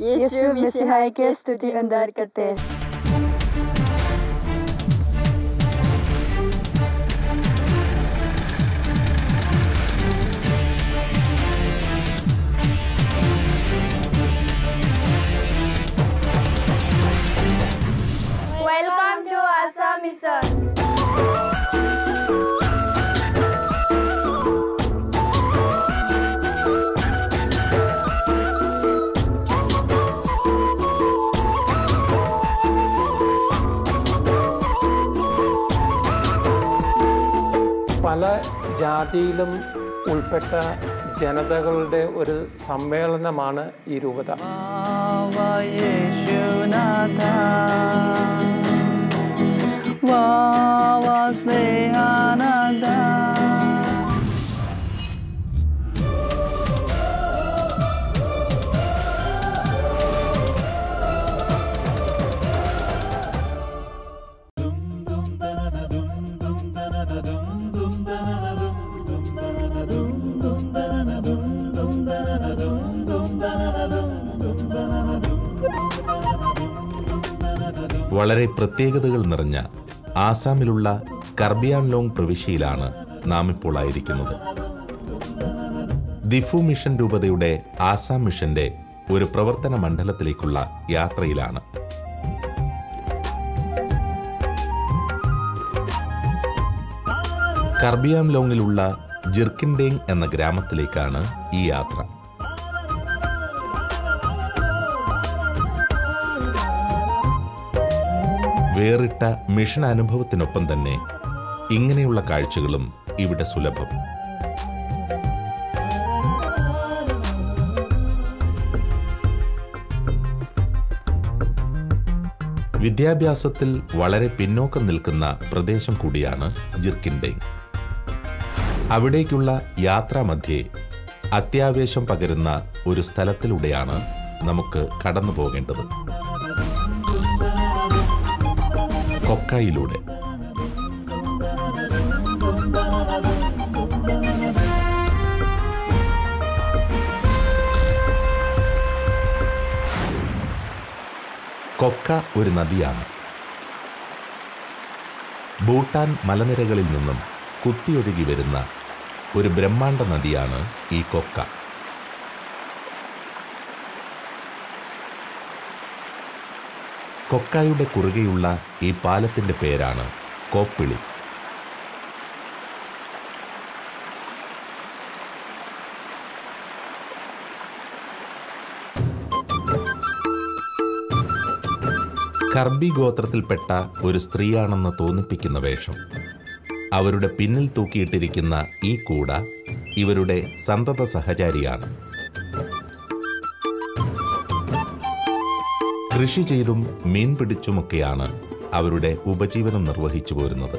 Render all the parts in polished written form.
യേശു മിശിഹായ്ക്ക് സ്തുതി ഉണ്ടായിരിക്കട്ടെ. Welcome to Assam Mission. പല ജാതിയിലും ഉൾപ്പെട്ട ജനതകളുടെ ഒരു സമ്മേളനമാണ് ഈ രൂപത. വളരെ പ്രത്യേകതകൾ നിറഞ്ഞ ആസാമിലുള്ള കർബി ആൻലോങ് പ്രവിശ്യയിലാണ് നാം ഇപ്പോൾ ആയിരിക്കുന്നത്. ദിഫു മിഷൻ രൂപതയുടെ ആസാം മിഷന്റെ ഒരു പ്രവർത്തന മണ്ഡലത്തിലേക്കുള്ള യാത്രയിലാണ്. കർബി ആൻലോങ്ങിലുള്ള ജിർക്കിൻഡേങ് എന്ന ഗ്രാമത്തിലേക്കാണ് ഈ യാത്ര. വേറിട്ട മിഷൻ അനുഭവത്തിനൊപ്പം തന്നെ ഇങ്ങനെയുള്ള കാഴ്ചകളും ഇവിടെ സുലഭം. വിദ്യാഭ്യാസത്തിൽ വളരെ പിന്നോക്കം നിൽക്കുന്ന പ്രദേശം കൂടിയാണ് ജിർക്കിൻഡേങ്. അവിടേക്കുള്ള യാത്രാമധ്യേ അത്യാവേശം പകരുന്ന ഒരു സ്ഥലത്തിലൂടെയാണ് നമുക്ക് കടന്നു പോകേണ്ടത്. കൊക്കായിലൂടെ. കൊക്ക ഒരു നദിയാണ്. ഭൂട്ടാൻ മലനിരകളിൽ നിന്നും കുത്തിയൊഴുകി വരുന്ന ഒരു ബ്രഹ്മാണ്ഡ നദിയാണ് ഈ കൊക്ക. കൊക്കായുടെ കുറുകെയുള്ള ഈ പാലത്തിന്റെ പേരാണ് കോപ്പിളി. കർബി ഗോത്രത്തിൽപ്പെട്ട ഒരു സ്ത്രീയാണെന്ന് തോന്നിപ്പിക്കുന്ന വേഷം, അവരുടെ പിന്നിൽ തൂക്കിയിട്ടിരിക്കുന്ന ഈ കൂട ഇവരുടെ സന്തത സഹചാരിയാണ്. കൃഷി ചെയ്തും മീൻ പിടിച്ചുമൊക്കെയാണ് അവരുടെ ഉപജീവനം നിർവഹിച്ചു പോരുന്നത്.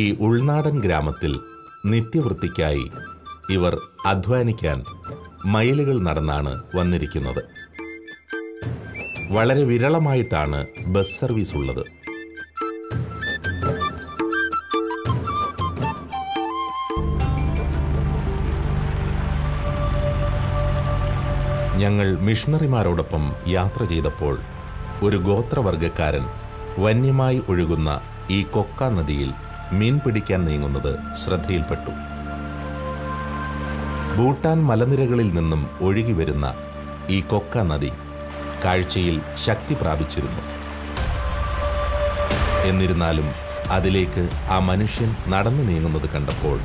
ഈ ഉൾനാടൻ ഗ്രാമത്തിൽ നിത്യവൃത്തിക്കായി ഇവർ അധ്വാനിക്കാൻ മൈലുകൾ നടന്നാണ് വന്നിരിക്കുന്നത്. വളരെ വിരളമായിട്ടാണ് ബസ് സർവീസ് ഉള്ളത്. ഞങ്ങൾ മിഷണറിമാരോടൊപ്പം യാത്ര ചെയ്തപ്പോൾ ഒരു ഗോത്രവർഗക്കാരൻ വന്യമായി ഒഴുകുന്ന ഈ കൊക്ക നദിയിൽ മീൻ പിടിക്കാൻ നീങ്ങുന്നത് ശ്രദ്ധയിൽപ്പെട്ടു. ഭൂട്ടാൻ മലനിരകളിൽ നിന്നും ഒഴുകി വരുന്ന ഈ കൊക്ക നദി കാഴ്ചയിൽ ശക്തി പ്രാപിച്ചിരുന്നു. എന്നിരുന്നാലും അതിലേക്ക് ആ മനുഷ്യൻ നടന്നു നീങ്ങുന്നത് കണ്ടപ്പോൾ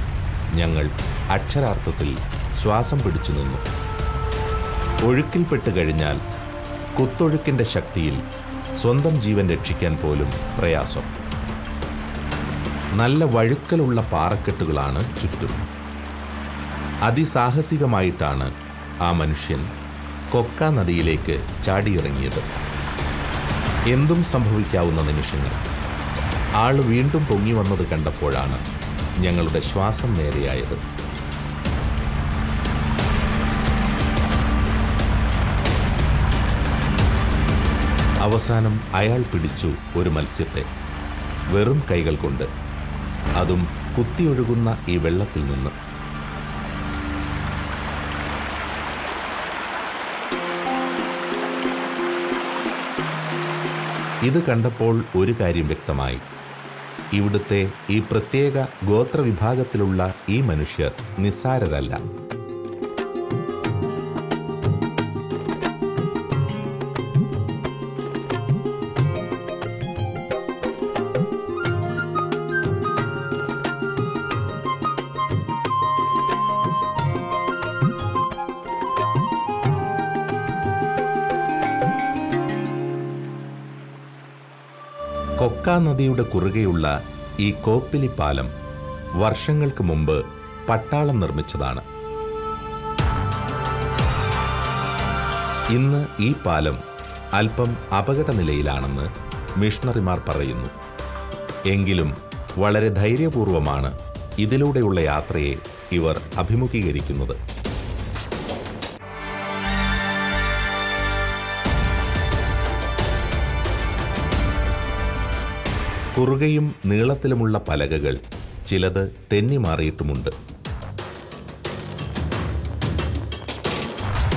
ഞങ്ങൾ അക്ഷരാർത്ഥത്തിൽ ശ്വാസം പിടിച്ചു നിന്നു. ഒഴുക്കിൽപ്പെട്ട് കഴിഞ്ഞാൽ കുത്തൊഴുക്കിൻ്റെ ശക്തിയിൽ സ്വന്തം ജീവൻ രക്ഷിക്കാൻ പോലും പ്രയാസം. നല്ല വഴുക്കലുള്ള പാറക്കെട്ടുകളാണ് ചുറ്റും. അതിസാഹസികമായിട്ടാണ് ആ മനുഷ്യൻ കൊക്ക നദിയിലേക്ക് ചാടിയിറങ്ങിയത്. എന്തും സംഭവിക്കാവുന്ന നിമിഷങ്ങൾ. ആൾ വീണ്ടും പൊങ്ങി വന്നത് കണ്ടപ്പോഴാണ് ഞങ്ങളുടെ ശ്വാസം നേരെയായത്. അവസാനം അയാൾ പിടിച്ചു ഒരു മത്സ്യത്തെ, വെറും കൈകൾ കൊണ്ട്, അതും കുത്തിയൊഴുകുന്ന ഈ വെള്ളത്തിൽ നിന്ന്. ഇത് കണ്ടപ്പോൾ ഒരു കാര്യം വ്യക്തമായി. ഇവിടുത്തെ ഈ പ്രത്യേക ഗോത്രവിഭാഗത്തിലുള്ള ഈ മനുഷ്യർ നിസ്സാരരല്ല. കൊക്ക നദിയുടെ കുറുകെയുള്ള ഈ കോപ്പിലി പാലം വർഷങ്ങൾക്ക് മുമ്പ് പട്ടാളം നിർമ്മിച്ചതാണ്. ഇന്ന് ഈ പാലം അല്പം അപകടനിലയിലാണെന്ന് മിഷണറിമാർ പറയുന്നു. എങ്കിലും വളരെ ധൈര്യപൂർവമാണ് ഇതിലൂടെയുള്ള യാത്രയെ ഇവർ അഭിമുഖീകരിക്കുന്നത്. കുറുകയും നീളത്തിലുമുള്ള പലകകൾ ചിലത് തെന്നിമാറിയിട്ടുമുണ്ട്.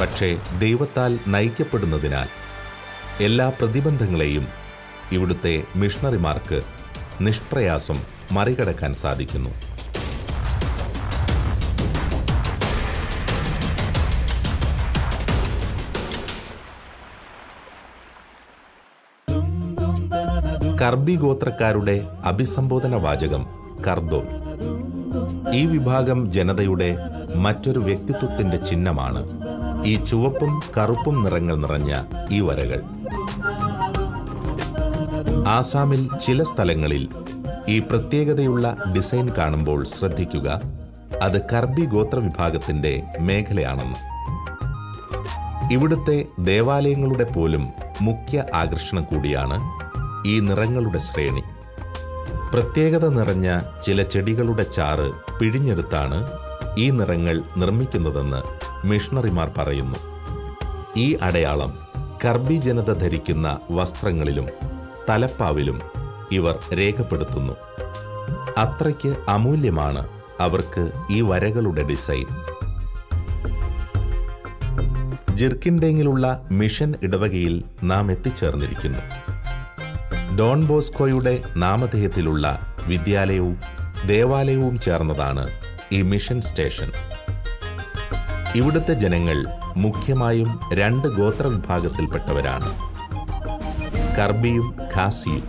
പക്ഷേ ദൈവത്താൽ നയിക്കപ്പെടുന്നതിനാൽ എല്ലാ പ്രതിബന്ധങ്ങളെയും ഇവിടുത്തെ മിഷണറിമാർക്ക് നിഷ്പ്രയാസം മറികടക്കാൻ സാധിക്കുന്നു. കർബി ഗോത്രക്കാരുടെ അഭിസംബോധന വാചകം കർദോ. ഈ വിഭാഗം ജനതയുടെ മറ്റൊരു വ്യക്തിത്വത്തിന്റെ ചിഹ്നമാണ് ഈ ചുവപ്പും കറുപ്പും നിറങ്ങൾ നിറഞ്ഞ ഈ വരകൾ. ആസാമിൽ ചില സ്ഥലങ്ങളിൽ ഈ പ്രത്യേകതയുള്ള ഡിസൈൻ കാണുമ്പോൾ ശ്രദ്ധിക്കുക, അത് കർബി ഗോത്രവിഭാഗത്തിന്റെ മേഖലയാണെന്ന്. ഇവിടുത്തെ ദേവാലയങ്ങളുടെ പോലും മുഖ്യ ആകർഷണം കൂടിയാണ് ഈ നിറങ്ങളുടെ ശ്രേണി. പ്രത്യേകത നിറഞ്ഞ ചില ചെടികളുടെ ചാറ് പിഴിഞ്ഞെടുത്താണ് ഈ നിറങ്ങൾ നിർമ്മിക്കുന്നതെന്ന് മിഷണറിമാർ പറയുന്നു. ഈ അടയാളം കർബി ജനത ധരിക്കുന്ന വസ്ത്രങ്ങളിലും തലപ്പാവിലും ഇവർ രേഖപ്പെടുത്തുന്നു. അത്രയ്ക്ക് അമൂല്യമാണ് അവർക്ക് ഈ വരകളുടെ ഡിസൈൻ. ജിർക്കിൻഡേങ്ങിലുള്ള മിഷൻ ഇടവകയിൽ നാം എത്തിച്ചേർന്നിരിക്കുന്നു. ഡോൺ ബോസ്കോയുടെ നാമധേയത്തിലുള്ള വിദ്യാലയവും ദേവാലയവും ചേർന്നതാണ് ഈ മിഷൻ സ്റ്റേഷൻ. ഇവിടുത്തെ ജനങ്ങൾ മുഖ്യമായും 2 ഗോത്രവിഭാഗത്തിൽപ്പെട്ടവരാണ്, കർബിയും ഖാസിയും.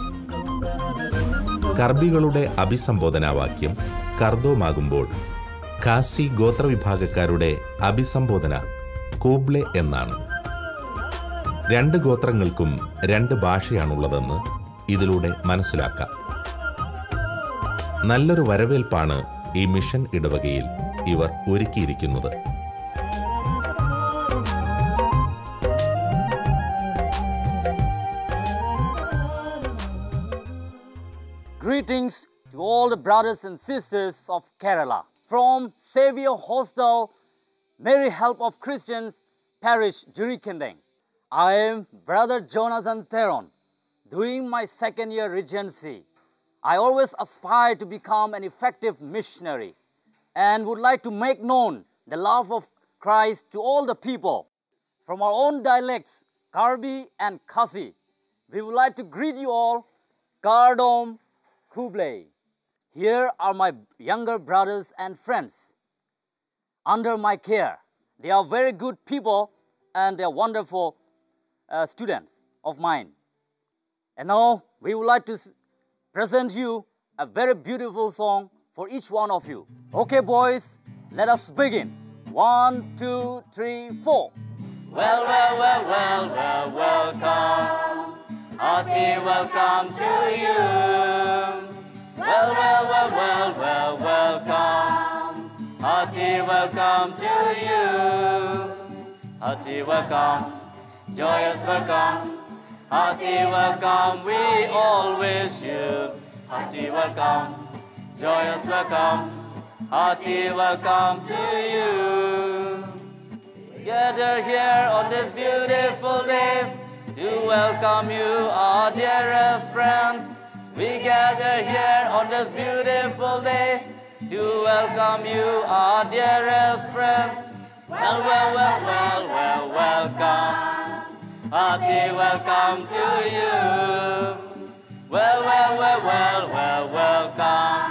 കർബികളുടെ അഭിസംബോധനാവാക്യം കർദോമാകുമ്പോൾ ഖാസി ഗോത്രവിഭാഗക്കാരുടെ അഭിസംബോധന കൂബ്ലെ എന്നാണ്. 2 ഗോത്രങ്ങൾക്കും 2 ഭാഷയാണുള്ളതെന്ന് ഇതിലൂടെ മനസ്സിലാക്കാം. നല്ലൊരു വരവേൽപ്പാണ് ഈ മിഷൻ ഇടവകയിൽ ഇവർ ഒരുക്കിയിരിക്കുന്നത്. Greetings to all the brothers and sisters of Kerala from Saviour Hostel, Mary Help of Christians, Parish, Jirikendeng. I am Brother Jonathan Theron, doing my 2nd year regency. I always aspire to become an effective missionary and would like to make known the love of Christ to all the people. From our own dialects, Karbi and Khasi, we would like to greet you all, Kardom Kuble. Here are my younger brothers and friends under my care. They are very good people and they are wonderful students of mine. And now we would like to present you a very beautiful song for each one of you. Okay, boys, let us begin. 1, 2, 3, 4. Well, well, well, well, well, welcome. Hearty welcome to you. Well, well, well, well, well, welcome. Hearty welcome to you. Hearty welcome, joyous welcome. Hearty welcome, we all wish you. Hearty welcome, joyous welcome. Hearty welcome to you. Gather here on this beautiful day to welcome you, our dearest friends. We gather here on this beautiful day to welcome you, our dearest friends. Well, well, well, well, well, welcome. hearty welcome to you. Well, welcome.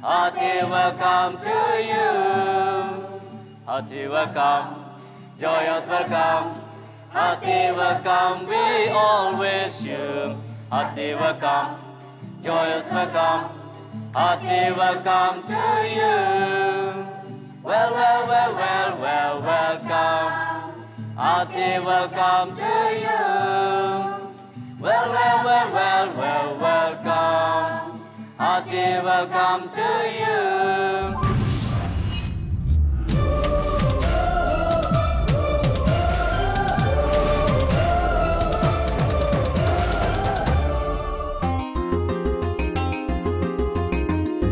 Hearty welcome to you. Hearty welcome, joyous welcome. Hearty welcome, we all wish you. Hearty welcome, joyous welcome. Hearty welcome to you. Well, welcome. Hearty welcome to you. Well, welcome. Hearty welcome to you.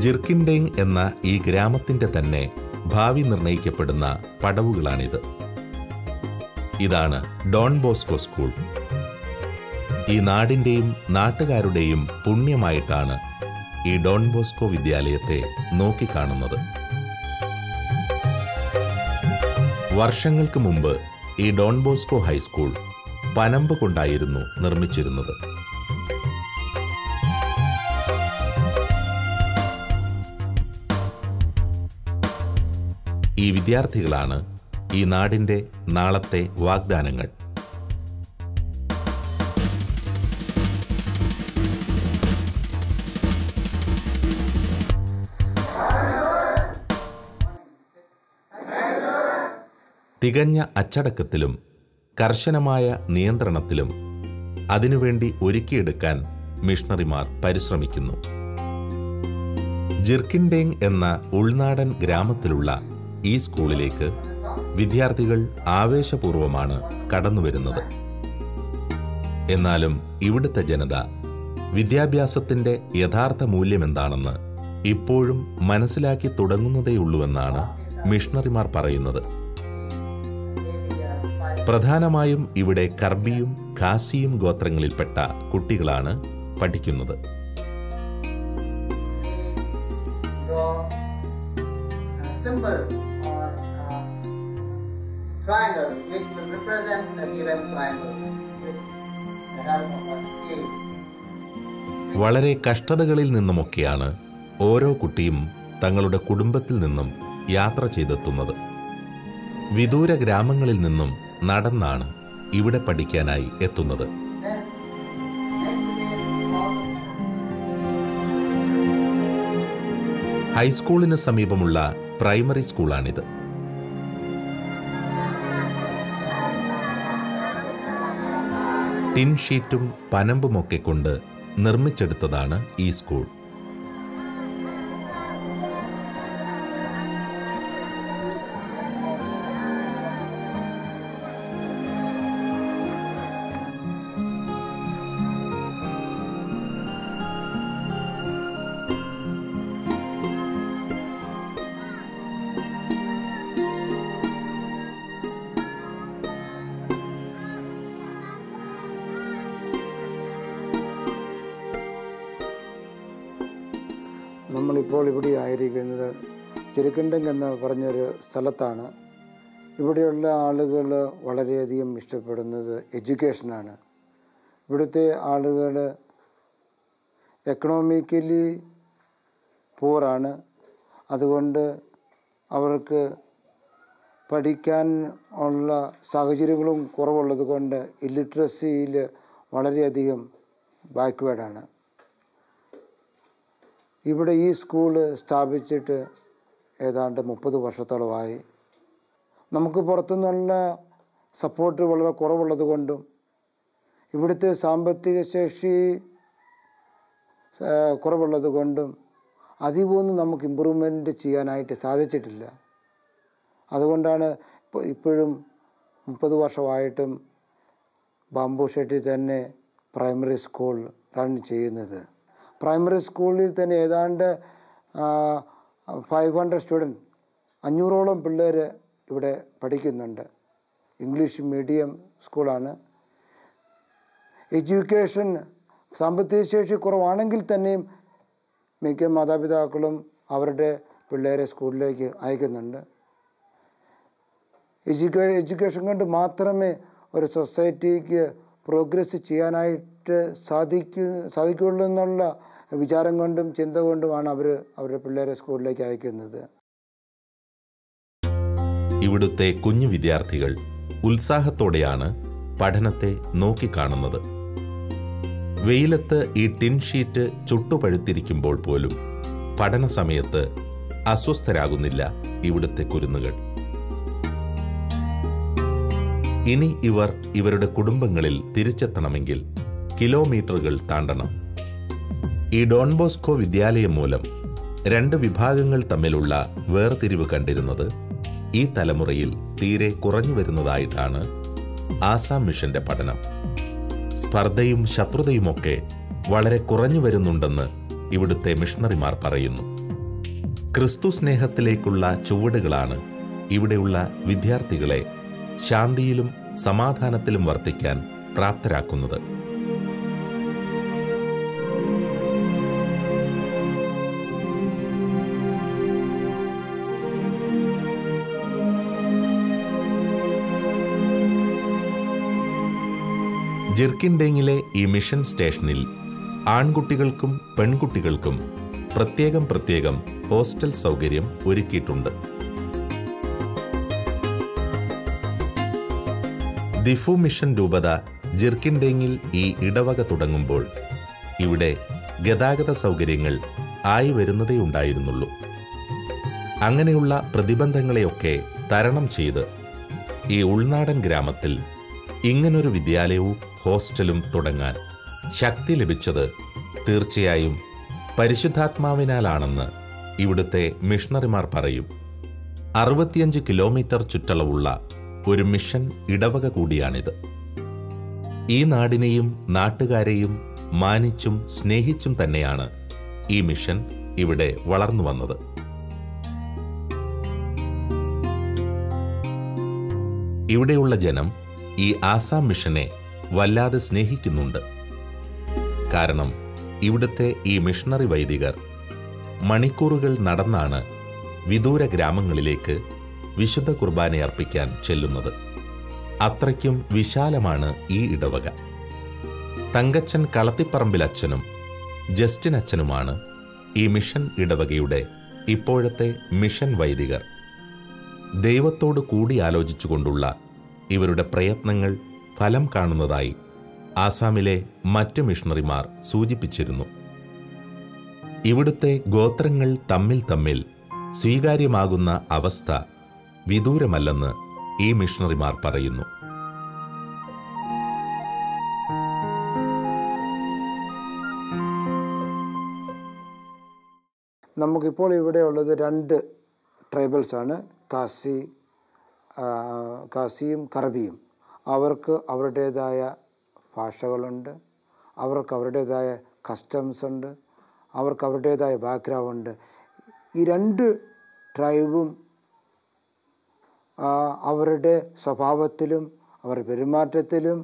ജിർക്കിൻഡെങ് എന്ന ഈ ഗ്രാമത്തിന്റെ തന്നെ ഭാവി നിർണയിക്കപ്പെടുന്ന പടവുകളാണിത്. ഇതാണ് Don Bosco school. ഈ നാടിന്റെയും നാട്ടുകാരുടെയും പുണ്യമായിട്ടാണ് ഈ Don Bosco വിദ്യാലയത്തെ നോക്കിക്കാണുന്നത്. വർഷങ്ങൾക്ക് മുമ്പ് ഈ ഡോൺ ബോസ്കോ ഹൈസ്കൂൾ പനമ്പ് കൊണ്ടായിരുന്നു നിർമ്മിച്ചിരുന്നത്. ഈ വിദ്യാർത്ഥികളാണ് ഈ നാടിന്റെ നാളത്തെ വാഗ്ദാനങ്ങൾ. തികഞ്ഞ അച്ചടക്കത്തിലും കർശനമായ നിയന്ത്രണത്തിലും അതിനുവേണ്ടി ഒരുക്കിയെടുക്കാൻ മിഷണറിമാർ പരിശ്രമിക്കുന്നു. ജിർക്കിൻഡെങ് എന്ന ഉൾനാടൻ ഗ്രാമത്തിലുള്ള ഈ സ്കൂളിലേക്ക് വിദ്യാർത്ഥികൾ ആവേശപൂർവമാണ് കടന്നുവരുന്നത്. എന്നാലും ഇവിടുത്തെ ജനത വിദ്യാഭ്യാസത്തിന്റെ യഥാർത്ഥ മൂല്യമെന്താണെന്ന് ഇപ്പോഴും മനസ്സിലാക്കി തുടങ്ങുന്നതേയുള്ളൂവെന്നാണ് മിഷണറിമാർ പറയുന്നത്. പ്രധാനമായും ഇവിടെ കർബിയും ഖാസിയും ഗോത്രങ്ങളിൽപ്പെട്ട കുട്ടികളാണ് പഠിക്കുന്നത്. വളരെ കഷ്ടതകളിൽ നിന്നുമൊക്കെയാണ് ഓരോ കുട്ടിയും തങ്ങളുടെ കുടുംബത്തിൽ നിന്നും യാത്ര ചെയ്തെത്തുന്നത്. വിദൂര ഗ്രാമങ്ങളിൽ നിന്നും നടന്നാണ് ഇവിടെ പഠിക്കാനായി എത്തുന്നത്. ഹൈസ്കൂളിന് സമീപമുള്ള പ്രൈമറി സ്കൂളാണിത്. ടിൻ ഷീറ്റും പനമ്പുമൊക്കെ കൊണ്ട് നിർമ്മിച്ചെടുത്തതാണ് ഈ സ്കൂൾ. നമ്മളിപ്പോൾ ഇവിടെ ആയിരിക്കുന്നത് ജിർക്കിൻഡെങ് എന്ന് പറഞ്ഞൊരു സ്ഥലത്താണ്. ഇവിടെയുള്ള ആളുകൾ വളരെയധികം ഇഷ്ടപ്പെടുന്നത് എഡ്യൂക്കേഷനാണ്. ഇവിടുത്തെ ആളുകൾ എക്കണോമിക്കലി പൂറാണ്. അതുകൊണ്ട് അവർക്ക് പഠിക്കാൻ ഉള്ള സാഹചര്യങ്ങളും കുറവുള്ളത് കൊണ്ട് ഇല്ലിറ്ററസിയിൽ വളരെയധികം ബാക്ക്വേർഡാണ്. ഇവിടെ ഈ സ്കൂള് സ്ഥാപിച്ചിട്ട് ഏതാണ്ട് 30 വർഷത്തോളമായി. നമുക്ക് പുറത്തുനിന്നുള്ള സപ്പോർട്ട് വളരെ കുറവുള്ളത് കൊണ്ടും ഇവിടുത്തെ സാമ്പത്തിക ശേഷി കുറവുള്ളത് കൊണ്ടും അധികമൊന്നും നമുക്ക് ഇമ്പ്രൂവ്മെൻറ്റ് ചെയ്യാനായിട്ട് സാധിച്ചിട്ടില്ല. അതുകൊണ്ടാണ് ഇപ്പോഴും 30 വർഷമായിട്ടും ബാംബു ഷെട്ടിൽ തന്നെ പ്രൈമറി സ്കൂൾ റൺ ചെയ്യുന്നത്. പ്രൈമറി സ്കൂളിൽ തന്നെ ഏതാണ്ട് 500 സ്റ്റുഡൻറ്റ് 500ഓളം പിള്ളേർ ഇവിടെ പഠിക്കുന്നുണ്ട്. ഇംഗ്ലീഷ് മീഡിയം സ്കൂളാണ്. എഡ്യൂക്കേഷൻ സാമ്പത്തിക ശേഷി കുറവാണെങ്കിൽ തന്നെയും മിക്ക മാതാപിതാക്കളും അവരുടെ പിള്ളേരെ സ്കൂളിലേക്ക് അയക്കുന്നുണ്ട്. എഡ്യൂക്കേഷൻ കൊണ്ട് മാത്രമേ ഒരു സൊസൈറ്റിക്ക് പ്രോഗ്രസ് ചെയ്യാനായിട്ട് സാധിക്കുള്ളൂ എന്നുള്ള വിചാരം കൊണ്ടും ചിന്ത കൊണ്ടുമാണ് അവർ അവരുടെ പിള്ളേരെ സ്കൂളിലേക്ക് അയക്കുന്നത്. ഇവിടുത്തെ കുഞ്ഞു വിദ്യാർത്ഥികൾ ഉത്സാഹത്തോടെയാണ് പഠനത്തെ നോക്കിക്കാണുന്നത്. വെയിലത്ത് ഈ ടിൻ ഷീറ്റ് ചുട്ടുപഴുത്തിരിക്കുമ്പോൾ പോലും പഠന സമയത്ത് അസ്വസ്ഥരാകുന്നില്ല ഇവിടുത്തെ കുരുന്നുകൾ. ഇനി ഇവർ ഇവരുടെ കുടുംബങ്ങളിൽ തിരിച്ചെത്തണമെങ്കിൽ കിലോമീറ്ററുകൾ താണ്ടണം. ഈ ഡോൺ ബോസ്കോ വിദ്യാലയം മൂലം 2 വിഭാഗങ്ങൾ തമ്മിലുള്ള വേർതിരിവ് കണ്ടിരുന്നത് ഈ തലമുറയിൽ തീരെ കുറഞ്ഞു വരുന്നതായിട്ടാണ് ആസാം മിഷന്റെ പഠനം. സ്പർദ്ധയും ശത്രുതയുമൊക്കെ വളരെ കുറഞ്ഞു വരുന്നുണ്ടെന്ന് ഇവിടുത്തെ മിഷണറിമാർ പറയുന്നു. ക്രിസ്തു സ്നേഹത്തിലേക്കുള്ള ചുവടുകളാണ് ഇവിടെയുള്ള വിദ്യാർത്ഥികളെ ശാന്തിയിലും സമാധാനത്തിലും വർത്തിക്കാൻ പ്രാപ്തരാക്കുന്നത്. ജിർക്കിൻഡേങ്ങിലെ ഈ മിഷൻ സ്റ്റേഷനിൽ ആൺകുട്ടികൾക്കും പെൺകുട്ടികൾക്കും പ്രത്യേകം ഹോസ്റ്റൽ സൗകര്യം ഒരുക്കിയിട്ടുണ്ട്. ദിഫു മിഷൻ രൂപത ജിർക്കിൻഡേങ്ങിൽ ഈ ഇടവക തുടങ്ങുമ്പോൾ ഇവിടെ ഗതാഗത സൗകര്യങ്ങൾ ആയി വരുന്നതേ ഉണ്ടായിരുന്നുള്ളൂ. അങ്ങനെയുള്ള പ്രതിബന്ധങ്ങളെയൊക്കെ തരണം ചെയ്ത് ഈ ഉൾനാടൻ ഗ്രാമത്തിൽ ഇങ്ങനൊരു വിദ്യാലയവും ഹോസ്റ്റലും തുടങ്ങാൻ ശക്തി ലഭിച്ചത് തീർച്ചയായും പരിശുദ്ധാത്മാവിനാലാണെന്ന് ഇവിടുത്തെ മിഷണറിമാർ പറയും. 65 കിലോമീറ്റർ ചുറ്റളവുള്ള ഒരു മിഷൻ ഇടവക കൂടിയാണിത്. ഈ നാടിനെയും നാട്ടുകാരെയും മാനിച്ചും സ്നേഹിച്ചും തന്നെയാണ് ഈ മിഷൻ ഇവിടെ വളർന്നു വന്നത്. ഇവിടെയുള്ള ജനം ഈ ആസാം മിഷനെ വല്ലാതെ സ്നേഹിക്കുന്നുണ്ട്. കാരണം ഇവിടുത്തെ ഈ മിഷണറി വൈദികർ മണിക്കൂറുകൾ നടന്നാണ് വിദൂര ഗ്രാമങ്ങളിലേക്ക് വിശുദ്ധ കുർബാനയർപ്പിക്കാൻ ചെല്ലുന്നത്. അത്രയ്ക്കും വിശാലമാണ് ഈ ഇടവക. തങ്കച്ചൻ കളത്തിപ്പറമ്പിൽ അച്ഛനും ജസ്റ്റിൻ അച്ഛനുമാണ് ഈ മിഷൻ ഇടവകയുടെ ഇപ്പോഴത്തെ മിഷൻ വൈദികർ. ദൈവത്തോട് കൂടിയാലോചിച്ചുകൊണ്ടുള്ള ഇവരുടെ പ്രയത്നങ്ങൾ ഫലം കാണുന്നതായി ആസാമിലെ മറ്റ് മിഷണറിമാർ സൂചിപ്പിച്ചിരുന്നു. ഇവിടുത്തെ ഗോത്രങ്ങൾ തമ്മിൽ സ്വീകാര്യമാകുന്ന അവസ്ഥ വിദൂരമല്ലെന്ന് ഈ മിഷണറിമാർ പറയുന്നു. നമുക്കിപ്പോൾ ഇവിടെ ഉള്ളത് 2 ട്രൈബൽസാണ്, കാസിയും കറബിയും. അവർക്ക് അവരുടേതായ ഭാഷകളുണ്ട്, അവർക്ക് അവരുടേതായ കസ്റ്റംസ് ഉണ്ട്, അവർക്ക് അവരുടേതായ ബാക്ക്ഗ്രൗണ്ട്. ഈ 2 ട്രൈബും അവരുടെ സ്വഭാവത്തിലും അവരുടെ പെരുമാറ്റത്തിലും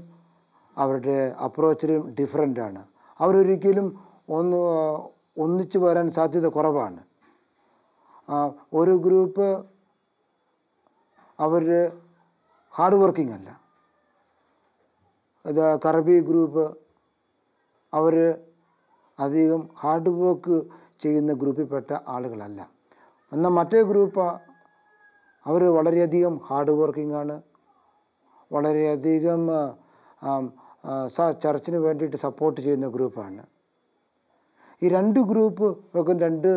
അവരുടെ അപ്രോച്ചിലും ഡിഫറൻ്റാണ്. അവരൊരിക്കലും ഒന്നിച്ചു വരാൻ സാധ്യത കുറവാണ്. ഒരു ഗ്രൂപ്പ് അവർ ഹാർഡ് വർക്കിംഗ് അല്ല. കറബി ഗ്രൂപ്പ് അവർ അധികം ഹാർഡ് വർക്ക് ചെയ്യുന്ന ഗ്രൂപ്പിൽപ്പെട്ട ആളുകളല്ല. എന്നാൽ മറ്റേ ഗ്രൂപ്പ് അവർ വളരെയധികം ഹാർഡ് വർക്കിംഗ് ആണ്, വളരെയധികം ചർച്ചിന് വേണ്ടിയിട്ട് സപ്പോർട്ട് ചെയ്യുന്ന ഗ്രൂപ്പാണ്. ഈ 2 ഗ്രൂപ്പ് ഒക്കെ 2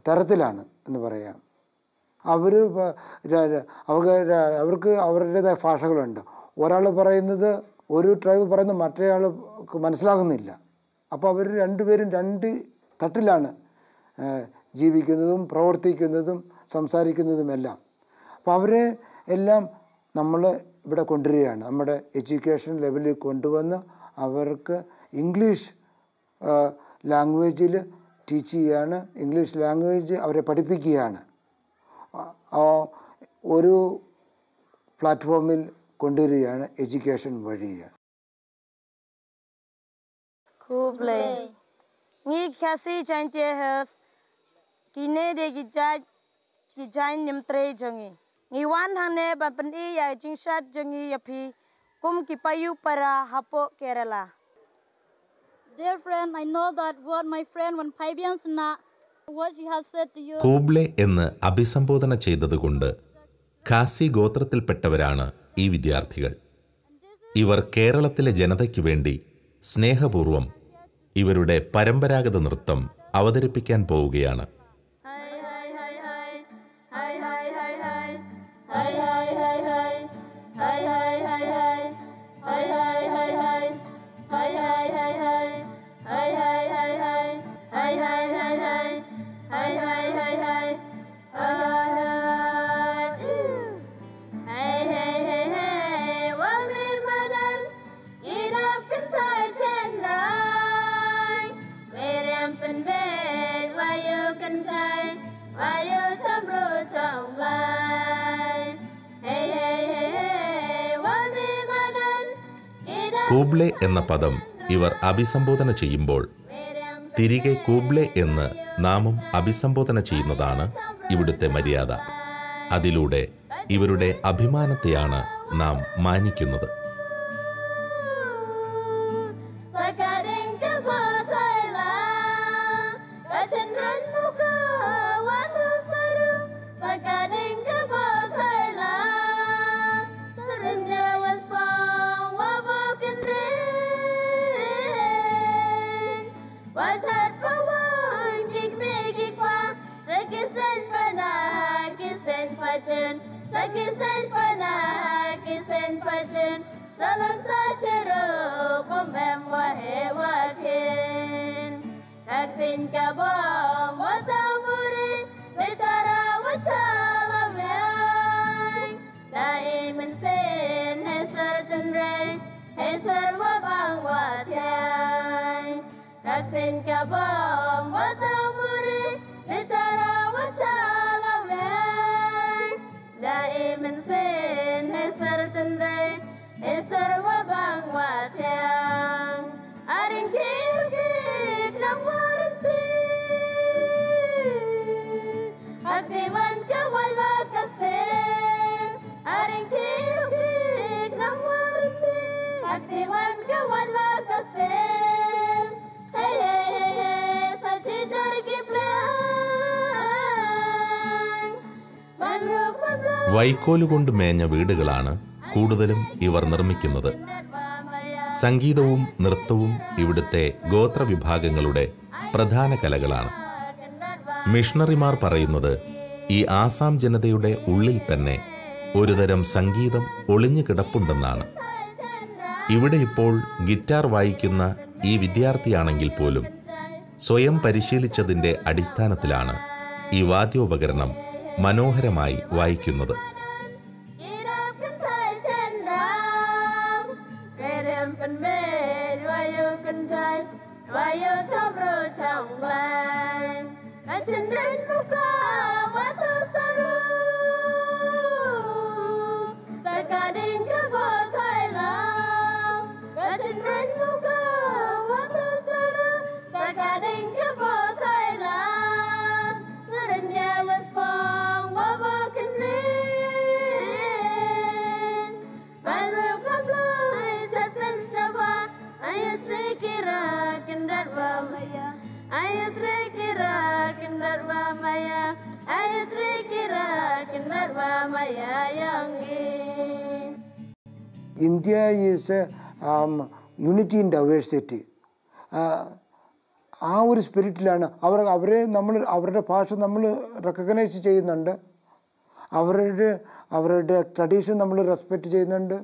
തരത്തിലാണ് എന്ന് പറയാം. അവർക്ക് അവരുടേതായ ഭാഷകളുണ്ട്. ഒരാൾ പറയുന്നത് ഒരു ട്രൈബ് പറയുന്നത് മറ്റേ ആൾക്ക് മനസ്സിലാകുന്നില്ല. അപ്പോൾ അവർ 2 പേരും 2 തട്ടിലാണ് ജീവിക്കുന്നതും പ്രവർത്തിക്കുന്നതും സംസാരിക്കുന്നതുമെല്ലാം. അപ്പോൾ അവരെ എല്ലാം നമ്മൾ ഇവിടെ കൊണ്ടുവരികയാണ്. നമ്മുടെ എഡ്യൂക്കേഷൻ ലെവലിൽ കൊണ്ടുവന്ന് അവർക്ക് ഇംഗ്ലീഷ് ലാംഗ്വേജിൽ ടീച്ച് ചെയ്യുകയാണ്, ഇംഗ്ലീഷ് ലാംഗ്വേജ് അവരെ പഠിപ്പിക്കുകയാണ്. ഒരു പ്ലാറ്റ്ഫോമിൽ കൊണ്ടുവരികയാണ് എഡ്യൂക്കേഷൻ വഴി. Ngiwan hane bapandi ya jingshat jongi yapi kum kipayu para hapo Kerala. Dear friend, I know that what my friend when 5 years na what she has said to you. കൂബ്ലെ എന്ന് അഭിസംബോധന ചെയ്തതുകൊണ്ട് ഖാസി ഗോത്രത്തിൽപ്പെട്ടവരാണ് ഈ വിദ്യാർത്ഥികൾ. ഇവർ കേരളത്തിലെ ജനതയ്ക്ക് വേണ്ടി സ്നേഹപൂർവം ഇവരുടെ പരമ്പരാഗത നൃത്തം അവതരിപ്പിക്കാൻ പോവുകയാണ്. കൂബ്ലെ എന്ന പദം ഇവർ അഭിസംബോധന ചെയ്യുമ്പോൾ തിരികെ കൂബ്ലെ എന്ന് നാമം അഭിസംബോധന ചെയ്യുന്നതാണ് ഇവിടുത്തെ മര്യാദ. അതിലൂടെ ഇവരുടെ അഭിമാനത്തെയാണ് നാം മാനിക്കുന്നത്. വൈക്കോലുകൊണ്ട് മേഞ്ഞ വീടുകളാണ് കൂടുതലും ഇവർ നിർമ്മിക്കുന്നത്. സംഗീതവും നൃത്തവും ഇവിടുത്തെ ഗോത്രവിഭാഗങ്ങളുടെ പ്രധാന കലകളാണ്. മിഷണറിമാർ പറയുന്നത് ഈ ആസാം ജനതയുടെ ഉള്ളിൽ തന്നെ ഒരുതരം സംഗീതം ഒളിഞ്ഞു കിടപ്പുണ്ടെന്നാണ്. ഇവിടെ ഇപ്പോൾ ഗിറ്റാർ വായിക്കുന്ന ഈ വിദ്യാർത്ഥിയാണെങ്കിൽ പോലും സ്വയം പരിശീലിച്ചതിൻ്റെ അടിസ്ഥാനത്തിലാണ് ഈ വാദ്യോപകരണം മനോഹരമായി വായിക്കുന്നത്. India is unity in diversity. ആ ഒരു സ്പിരിറ്റിലാണ് അവരുടെ ഭാഷ നമ്മൾ റെക്കഗ്നൈസ് ചെയ്യുന്നുണ്ട്. അവരുടെ ട്രഡീഷൻ നമ്മൾ റെസ്പെക്റ്റ് ചെയ്യുന്നുണ്ട്.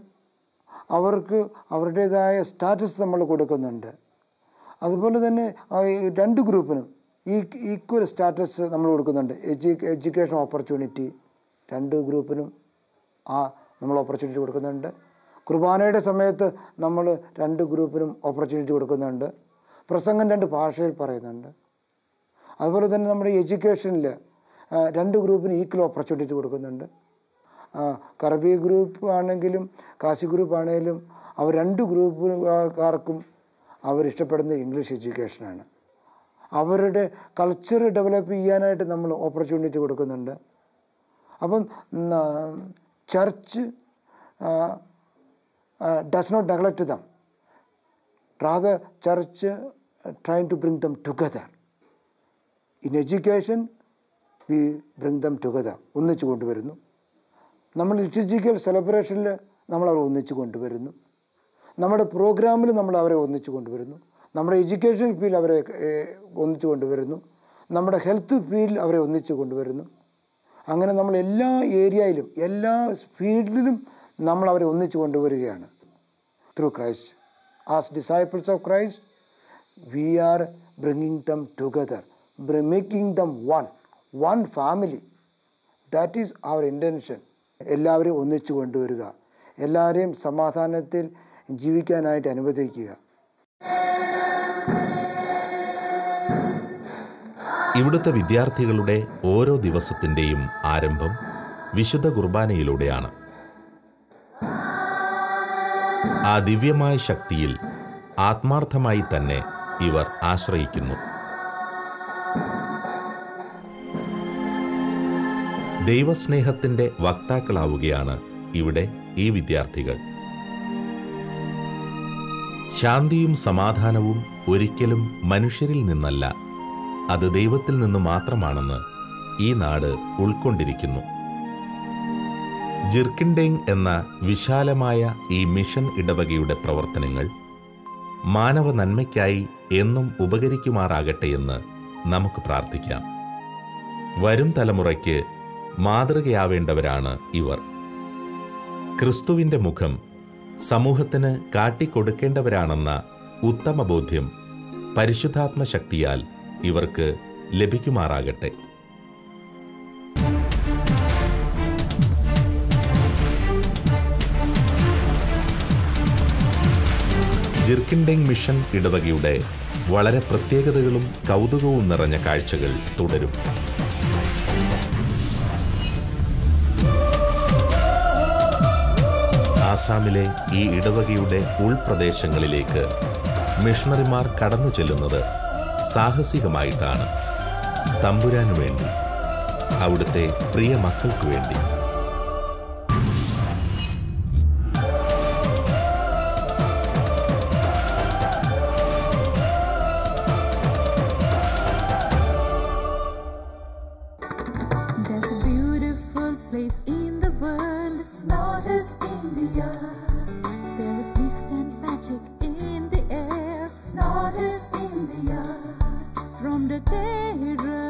അവർക്ക് അവരുടേതായ സ്റ്റാറ്റസ് നമ്മൾ കൊടുക്കുന്നുണ്ട്. അതുപോലെ തന്നെ രണ്ട് ഗ്രൂപ്പിനും ഈക്വൽ സ്റ്റാറ്റസ് നമ്മൾ കൊടുക്കുന്നുണ്ട്. എഡ്യൂക്കേഷൻ ഓപ്പർച്യൂണിറ്റി രണ്ട് ഗ്രൂപ്പിനും നമ്മൾ ഓപ്പർച്യൂണിറ്റി കൊടുക്കുന്നുണ്ട്. കുർബാനയുടെ സമയത്ത് നമ്മൾ രണ്ട് ഗ്രൂപ്പിനും ഓപ്പർച്യൂണിറ്റി കൊടുക്കുന്നുണ്ട്. പ്രസംഗം രണ്ട് ഭാഷയിൽ പറയുന്നുണ്ട്. അതുപോലെ തന്നെ നമ്മുടെ എഡ്യൂക്കേഷനിൽ രണ്ട് ഗ്രൂപ്പിന് ഈക്വൽ ഓപ്പർച്യൂണിറ്റി കൊടുക്കുന്നുണ്ട്. കർബി ഗ്രൂപ്പ് ആണെങ്കിലും കാശി ഗ്രൂപ്പ് ആണെങ്കിലും അവർ രണ്ട് ഗ്രൂപ്പുകാർക്കും അവരിഷ്ടപ്പെടുന്ന ഇംഗ്ലീഷ് എഡ്യൂക്കേഷനാണ്. അവരുടെ കൾച്ചർ ഡെവലപ്പ് ചെയ്യാനായിട്ട് നമ്മൾ ഓപ്പർച്യൂണിറ്റി കൊടുക്കുന്നുണ്ട്. അപ്പം church does not neglect them. Rather, church trying to bring them together. In education, we bring them together. ഒന്നിച്ചു കൊണ്ടുവരുന്നു. നമ്മൾ ലിറ്റർജിക്കൽ സെലിബ്രേഷനിൽ നമ്മൾ അവരെ ഒന്നിച്ചു കൊണ്ടുവരുന്നു. നമ്മുടെ പ്രോഗ്രാമിൽ നമ്മൾ അവരെ ഒന്നിച്ചു കൊണ്ടുവരുന്നു. നമ്മുടെ എഡ്യൂക്കേഷൻ ഫീൽഡ് അവരെ ഒന്നിച്ചു കൊണ്ടുവരുന്നു. നമ്മുടെ ഹെൽത്ത് ഫീൽഡ് അവരെ ഒന്നിച്ചു കൊണ്ടുവരുന്നു. അങ്ങനെ നമ്മൾ എല്ലാ ഏരിയയിലും എല്ലാ ഫീൽഡിലും നമ്മൾ അവരെ ഒന്നിച്ചു കൊണ്ടുവരികയാണ്. Through Christ, as disciples of Christ, we are bringing them together, making them one family. That is our intention. എല്ലാവരെയും ഒന്നിച്ചു കൊണ്ടുവരിക, എല്ലാവരെയും സമാധാനത്തിൽ ജീവിക്കാനായിട്ട് അനുവദിക്കുക. ഇവിടുത്തെ വിദ്യാർത്ഥികളുടെ ഓരോ ദിവസത്തിൻ്റെയും ആരംഭം വിശുദ്ധ കുർബാനയിലൂടെയാണ്. ആ ദിവ്യമായ ശക്തിയിൽ ആത്മാർത്ഥമായി തന്നെ ഇവർ ആശ്രയിക്കുന്നു. ദൈവസ്നേഹത്തിൻ്റെ വക്താക്കളാവുകയാണ് ഇവിടെ ഈ വിദ്യാർത്ഥികൾ. ശാന്തിയും സമാധാനവും ഒരിക്കലും മനുഷ്യരിൽ നിന്നല്ല, അത് ദൈവത്തിൽ നിന്ന് മാത്രമാണെന്ന് ഈ നാട് ഉൾക്കൊണ്ടിരിക്കുന്നു. ജിർക്കിൻഡേങ് എന്ന വിശാലമായ ഈ മിഷൻ ഇടവകയുടെ പ്രവർത്തനങ്ങൾ മാനവ നന്മയ്ക്കായി എന്നും ഉപകരിക്കുമാറാകട്ടെയെന്ന് നമുക്ക് പ്രാർത്ഥിക്കാം. വരും തലമുറയ്ക്ക് മാതൃകയാവേണ്ടവരാണ് ഇവർ. ക്രിസ്തുവിൻ്റെ മുഖം സമൂഹത്തിന് കാട്ടിക്കൊടുക്കേണ്ടവരാണെന്ന ഉത്തമ ബോധ്യം പരിശുദ്ധാത്മ ശക്തിയാൽ ഇവർക്ക് ലഭിക്കുമാറാകട്ടെ. ജിർക്കിൻഡേങ് മിഷൻ ഇടവകയുടെ വളരെ പ്രത്യേകതകളും കൗതുകവും നിറഞ്ഞ കാഴ്ചകൾ തുടരും. ആസാമിലെ ഈ ഇടവകയുടെ ഉൾപ്രദേശങ്ങളിലേക്ക് മിഷണറിമാർ കടന്നു ചെല്ലുന്നത് സാഹസികമായിട്ടാണ്. തമ്പുരാനു വേണ്ടി, അവിടുത്തെ പ്രിയ മക്കൾക്കു വേണ്ടി. From the terror